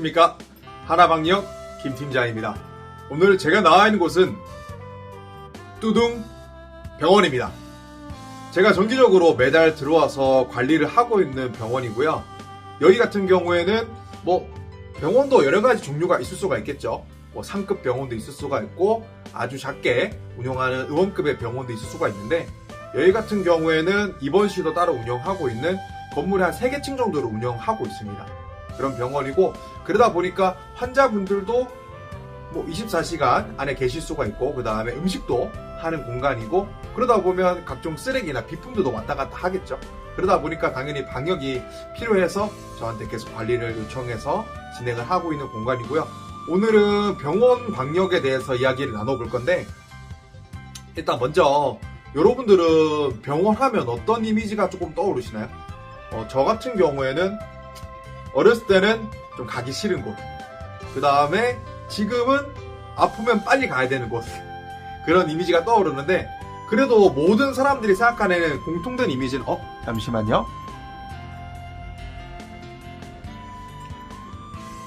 안녕하십니까. 하나방역 김팀장입니다. 오늘 제가 나와 있는 곳은 뚜둥 병원입니다. 제가 정기적으로 매달 들어와서 관리를 하고 있는 병원이고요. 여기 같은 경우에는 병원도 여러 가지 종류가 있을 수가 있겠죠. 상급 병원도 있을 수가 있고 아주 작게 운영하는 의원급의 병원도 있을 수가 있는데, 여기 같은 경우에는 입원실도 따로 운영하고 있는 건물이 한 3개 층 정도를 운영하고 있습니다. 그런 병원이고, 그러다 보니까 환자분들도 24시간 안에 계실 수가 있고, 그 다음에 음식도 하는 공간이고, 그러다 보면 각종 쓰레기나 비품들도 왔다 갔다 하겠죠. 그러다 보니까 당연히 방역이 필요해서 저한테 계속 관리를 요청해서 진행을 하고 있는 공간이고요. 오늘은 병원 방역에 대해서 이야기를 나눠볼 건데, 일단 먼저 여러분들은 병원 하면 어떤 이미지가 조금 떠오르시나요? 저 같은 경우에는 어렸을 때는 좀 가기 싫은 곳, 그 다음에 지금은 아프면 빨리 가야 되는 곳, 그런 이미지가 떠오르는데, 그래도 모든 사람들이 생각하는 공통된 이미지는 잠시만요.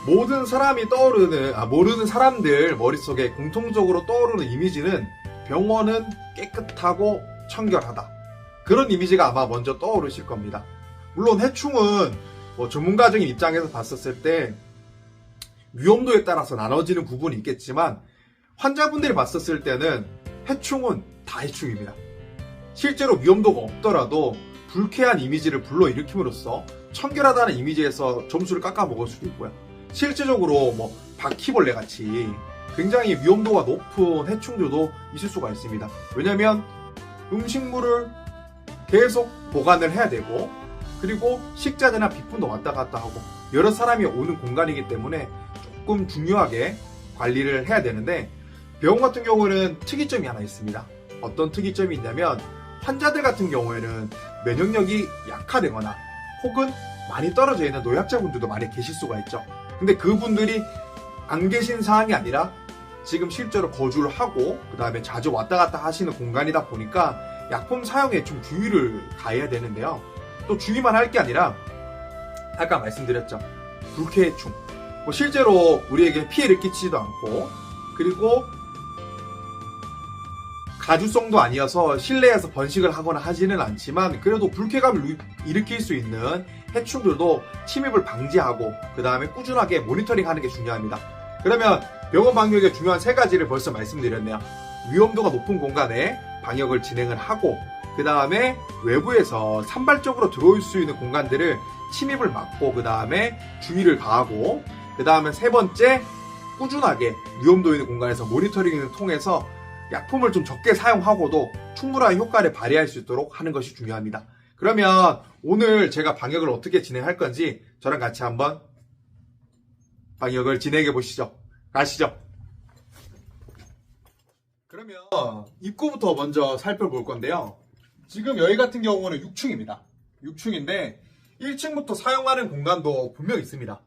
모든 사람이 모르는 사람들 머릿속에 공통적으로 떠오르는 이미지는 병원은 깨끗하고 청결하다, 그런 이미지가 아마 먼저 떠오르실 겁니다. 물론 해충은 전문가적인 입장에서 봤었을 때 위험도에 따라서 나눠지는 부분이 있겠지만, 환자분들이 봤었을 때는 해충은 다 해충입니다. 실제로 위험도가 없더라도 불쾌한 이미지를 불러일으킴으로써 청결하다는 이미지에서 점수를 깎아먹을 수도 있고요. 실제적으로 바퀴벌레 같이 굉장히 위험도가 높은 해충들도 있을 수가 있습니다. 왜냐면 음식물을 계속 보관을 해야 되고, 그리고 식자재나 비품도 왔다 갔다 하고 여러 사람이 오는 공간이기 때문에 조금 중요하게 관리를 해야 되는데, 병원 같은 경우는 특이점이 하나 있습니다. 어떤 특이점이 있냐면, 환자들 같은 경우에는 면역력이 약화되거나 혹은 많이 떨어져 있는 노약자분들도 많이 계실 수가 있죠. 근데 그분들이 안 계신 상황이 아니라 지금 실제로 거주를 하고 그 다음에 자주 왔다 갔다 하시는 공간이다 보니까 약품 사용에 좀 주의를 가해야 되는데요. 또 주의만 할 게 아니라 아까 말씀드렸죠. 불쾌해충. 실제로 우리에게 피해를 끼치지도 않고, 그리고 가주성도 아니어서 실내에서 번식을 하거나 하지는 않지만, 그래도 불쾌감을 일으킬 수 있는 해충들도 침입을 방지하고 그 다음에 꾸준하게 모니터링하는 게 중요합니다. 그러면 병원 방역의 중요한 3가지를 벌써 말씀드렸네요. 위험도가 높은 공간에 방역을 진행을 하고, 그 다음에 외부에서 산발적으로 들어올 수 있는 공간들을 침입을 막고, 그 다음에 주의를 가하고, 그 다음에 3번째, 꾸준하게 위험도 있는 공간에서 모니터링을 통해서 약품을 좀 적게 사용하고도 충분한 효과를 발휘할 수 있도록 하는 것이 중요합니다. 그러면 오늘 제가 방역을 어떻게 진행할 건지 저랑 같이 한번 방역을 진행해 보시죠. 가시죠. 그러면 입구부터 먼저 살펴볼 건데요. 지금 여기 같은 경우는 6층입니다. 6층인데 1층부터 사용하는 공간도 분명 있습니다.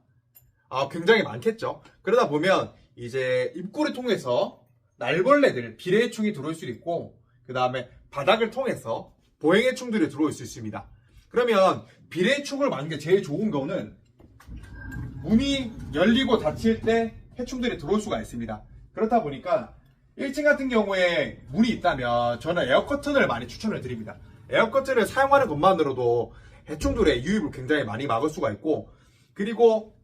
굉장히 많겠죠. 그러다 보면 이제 입구를 통해서 날벌레들, 비례해충이 들어올 수 있고, 그 다음에 바닥을 통해서 보행해충들이 들어올 수 있습니다. 그러면 비례해충을 막는 게 제일 좋은 거는 문이 열리고 닫힐 때 해충들이 들어올 수가 있습니다. 그렇다 보니까 1층 같은 경우에 문이 있다면 저는 에어커튼을 많이 추천을 드립니다. 에어커튼을 사용하는 것만으로도 해충들의 유입을 굉장히 많이 막을 수가 있고, 그리고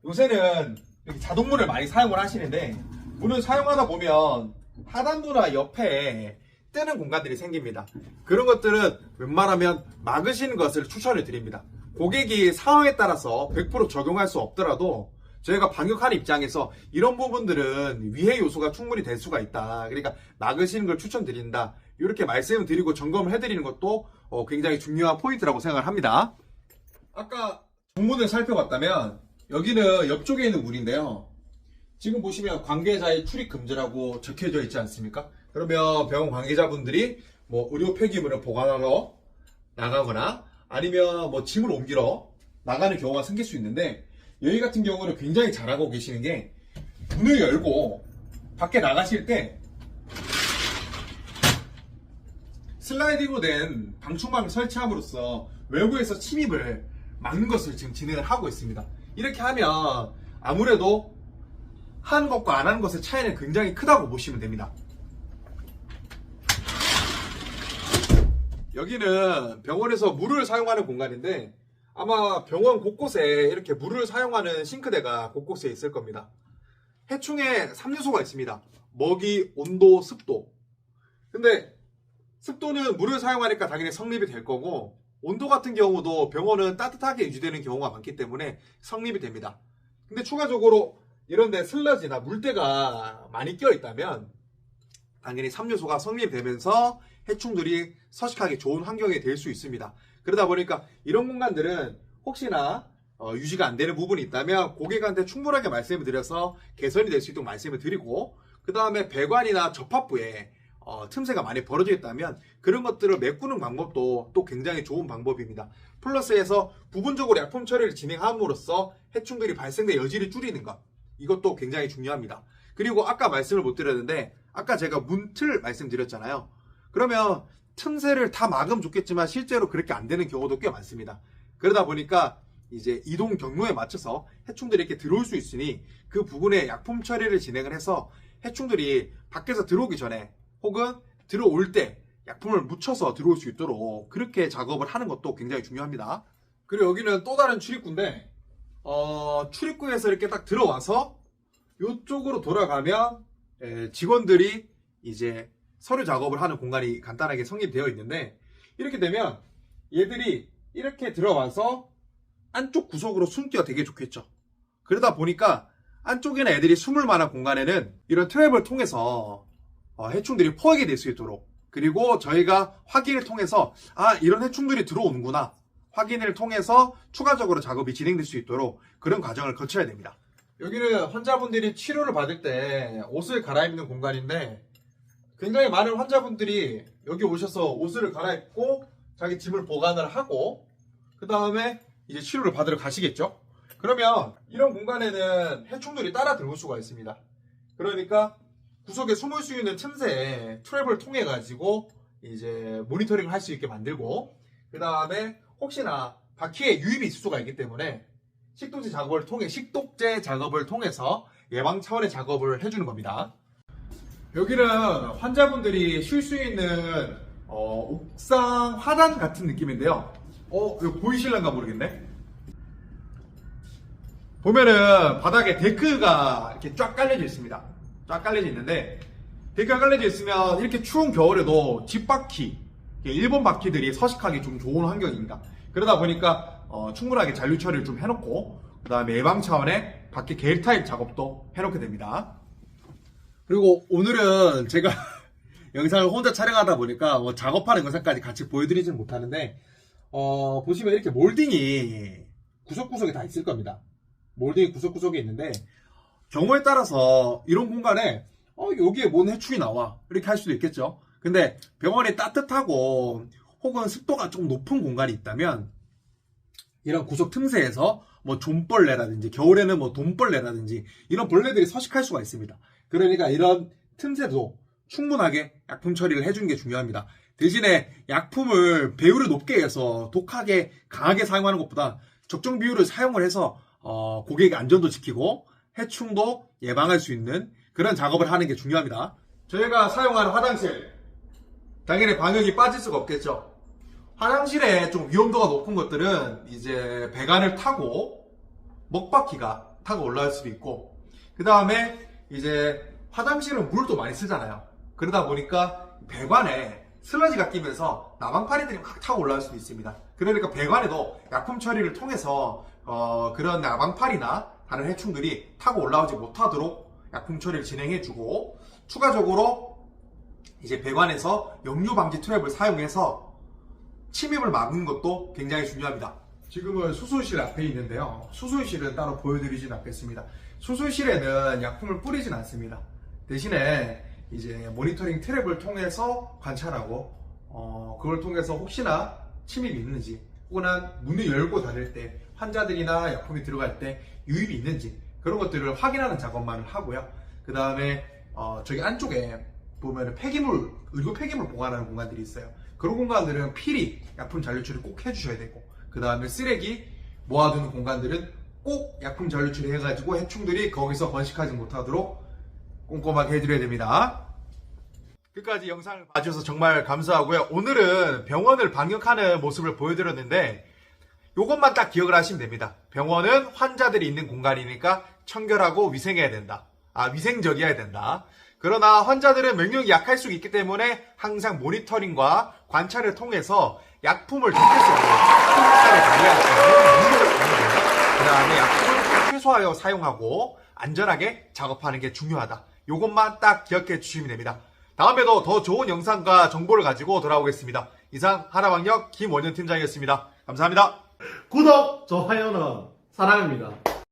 요새는 자동문을 많이 사용을 하시는데, 문을 사용하다 보면 하단부나 옆에 뜨는 공간들이 생깁니다. 그런 것들은 웬만하면 막으시는 것을 추천을 드립니다. 고객이 상황에 따라서 100% 적용할 수 없더라도 저희가 방역하는 입장에서 이런 부분들은 위해 요소가 충분히 될 수가 있다, 그러니까 막으시는 걸 추천드린다, 이렇게 말씀을 드리고 점검을 해드리는 것도 굉장히 중요한 포인트라고 생각을 합니다. 아까 정문을 살펴봤다면 여기는 옆쪽에 있는 문인데요. 지금 보시면 관계자의 출입 금지라고 적혀져 있지 않습니까? 그러면 병원 관계자분들이 의료 폐기물을 보관하러 나가거나 아니면 짐을 옮기러 나가는 경우가 생길 수 있는데, 여기 같은 경우는 굉장히 잘하고 계시는 게, 문을 열고 밖에 나가실 때 슬라이딩으로 된 방충망을 설치함으로써 외부에서 침입을 막는 것을 지금 진행을 하고 있습니다. 이렇게 하면 아무래도 하는 것과 안 하는 것의 차이는 굉장히 크다고 보시면 됩니다. 여기는 병원에서 물을 사용하는 공간인데 아마 병원 곳곳에 이렇게 물을 사용하는 싱크대가 곳곳에 있을 겁니다. 해충에 3요소가 있습니다. 먹이, 온도, 습도. 근데 습도는 물을 사용하니까 당연히 성립이 될 거고, 온도 같은 경우도 병원은 따뜻하게 유지되는 경우가 많기 때문에 성립이 됩니다. 근데 추가적으로 이런데 슬러지나 물때가 많이 껴 있다면 당연히 3요소가 성립되면서 해충들이 서식하기 좋은 환경이 될 수 있습니다. 그러다 보니까 이런 공간들은 혹시나 유지가 안 되는 부분이 있다면 고객한테 충분하게 말씀을 드려서 개선이 될 수 있도록 말씀을 드리고, 그 다음에 배관이나 접합부에 틈새가 많이 벌어져 있다면 그런 것들을 메꾸는 방법도 또 굉장히 좋은 방법입니다. 플러스해서 부분적으로 약품 처리를 진행함으로써 해충들이 발생될 여지를 줄이는 것, 이것도 굉장히 중요합니다. 그리고 아까 말씀을 못 드렸는데 아까 제가 문틀 말씀드렸잖아요. 그러면 틈새를 다 막으면 좋겠지만 실제로 그렇게 안 되는 경우도 꽤 많습니다. 그러다 보니까 이제 이동 경로에 맞춰서 해충들이 이렇게 들어올 수 있으니 그 부분에 약품 처리를 진행을 해서 해충들이 밖에서 들어오기 전에 혹은 들어올 때 약품을 묻혀서 들어올 수 있도록 그렇게 작업을 하는 것도 굉장히 중요합니다. 그리고 여기는 또 다른 출입구인데 출입구에서 이렇게 딱 들어와서 이쪽으로 돌아가면 직원들이 이제 서류 작업을 하는 공간이 간단하게 성립되어 있는데, 이렇게 되면 얘들이 이렇게 들어와서 안쪽 구석으로 숨기가 되게 좋겠죠. 그러다 보니까 안쪽에는 애들이 숨을 만한 공간에는 이런 트랩을 통해서 해충들이 포획이 될 수 있도록, 그리고 저희가 확인을 통해서 이런 해충들이 들어오는구나 확인을 통해서 추가적으로 작업이 진행될 수 있도록 그런 과정을 거쳐야 됩니다. 여기는 환자분들이 치료를 받을 때 옷을 갈아입는 공간인데 굉장히 많은 환자분들이 여기 오셔서 옷을 갈아입고 자기 짐을 보관을 하고 그 다음에 이제 치료를 받으러 가시겠죠. 그러면 이런 공간에는 해충들이 따라 들어올 수가 있습니다. 그러니까 구석에 숨을 수 있는 틈새에 트랩을 통해 가지고 이제 모니터링을 할 수 있게 만들고, 그 다음에 혹시나 바퀴에 유입이 있을 수가 있기 때문에 식독제 작업을 통해서 예방 차원의 작업을 해주는 겁니다. 여기는 환자분들이 쉴 수 있는 옥상 화단 같은 느낌인데요. 이거 보이실란가 모르겠네. 보면은 바닥에 데크가 이렇게 쫙 깔려져 있습니다. 쫙 깔려져 있는데, 데크가 깔려져 있으면 이렇게 추운 겨울에도 집바퀴, 일본 바퀴들이 서식하기 좀 좋은 환경입니다. 그러다 보니까 충분하게 잔류 처리를 좀 해놓고, 그 다음에 예방 차원의 바퀴 게일 타입 작업도 해놓게 됩니다. 그리고 오늘은 제가 영상을 혼자 촬영하다 보니까 작업하는 영상까지 같이 보여드리지는 못하는데, 보시면 이렇게 몰딩이 구석구석에 다 있을 겁니다. 몰딩이 구석구석에 있는데, 경우에 따라서 이런 공간에 여기에 뭔 해충이 나와 이렇게 할 수도 있겠죠. 근데 병원이 따뜻하고 혹은 습도가 좀 높은 공간이 있다면 이런 구석 틈새에서 좀벌레라든지, 겨울에는 돈벌레라든지 이런 벌레들이 서식할 수가 있습니다. 그러니까 이런 틈새도 충분하게 약품 처리를 해주는 게 중요합니다. 대신에 약품을 배율을 높게 해서 독하게 강하게 사용하는 것보다 적정 비율을 사용을 해서 고객의 안전도 지키고 해충도 예방할 수 있는 그런 작업을 하는 게 중요합니다. 저희가 사용하는 화장실, 당연히 방역이 빠질 수가 없겠죠. 화장실에 좀 위험도가 높은 것들은 이제 배관을 타고 먹바퀴가 타고 올라올 수도 있고, 그 다음에 이제 화장실은 물도 많이 쓰잖아요. 그러다 보니까 배관에 슬러지가 끼면서 나방파리들이 막 타고 올라올 수도 있습니다. 그러니까 배관에도 약품 처리를 통해서 그런 나방파리나 다른 해충들이 타고 올라오지 못하도록 약품 처리를 진행해주고, 추가적으로 이제 배관에서 역류 방지 트랩을 사용해서 침입을 막는 것도 굉장히 중요합니다. 지금은 수술실 앞에 있는데요. 수술실은 따로 보여드리진 않겠습니다. 수술실에는 약품을 뿌리진 않습니다. 대신에 이제 모니터링 트랩을 통해서 관찰하고 그걸 통해서 혹시나 침입이 있는지, 혹은 문을 열고 닫을 때 환자들이나 약품이 들어갈 때 유입이 있는지 그런 것들을 확인하는 작업만 하고요. 그 다음에 저기 안쪽에 보면 폐기물, 의료 폐기물 보관하는 공간들이 있어요. 그런 공간들은 필히 약품 잔류 처리 꼭 해주셔야 되고, 그 다음에 쓰레기 모아두는 공간들은 꼭 약품 전류 처리해가지고 해충들이 거기서 번식하지 못하도록 꼼꼼하게 해드려야 됩니다. 끝까지 영상을 봐주셔서 정말 감사하고요. 오늘은 병원을 방역하는 모습을 보여드렸는데 요것만 딱 기억을 하시면 됩니다. 병원은 환자들이 있는 공간이니까 청결하고 위생해야 된다. 위생적이어야 된다. 그러나 환자들은 면역력이 약할 수 있기 때문에 항상 모니터링과 관찰을 통해서 약품을 적절히 효과를 발휘할 수 있는 물을 그 다음에 약품을 최소화하여 사용하고 안전하게 작업하는 게 중요하다. 요것만 딱 기억해 주시면 됩니다. 다음에도 더 좋은 영상과 정보를 가지고 돌아오겠습니다. 이상 하나방역 김원현 팀장이었습니다. 감사합니다. 구독, 좋아요는 사랑입니다.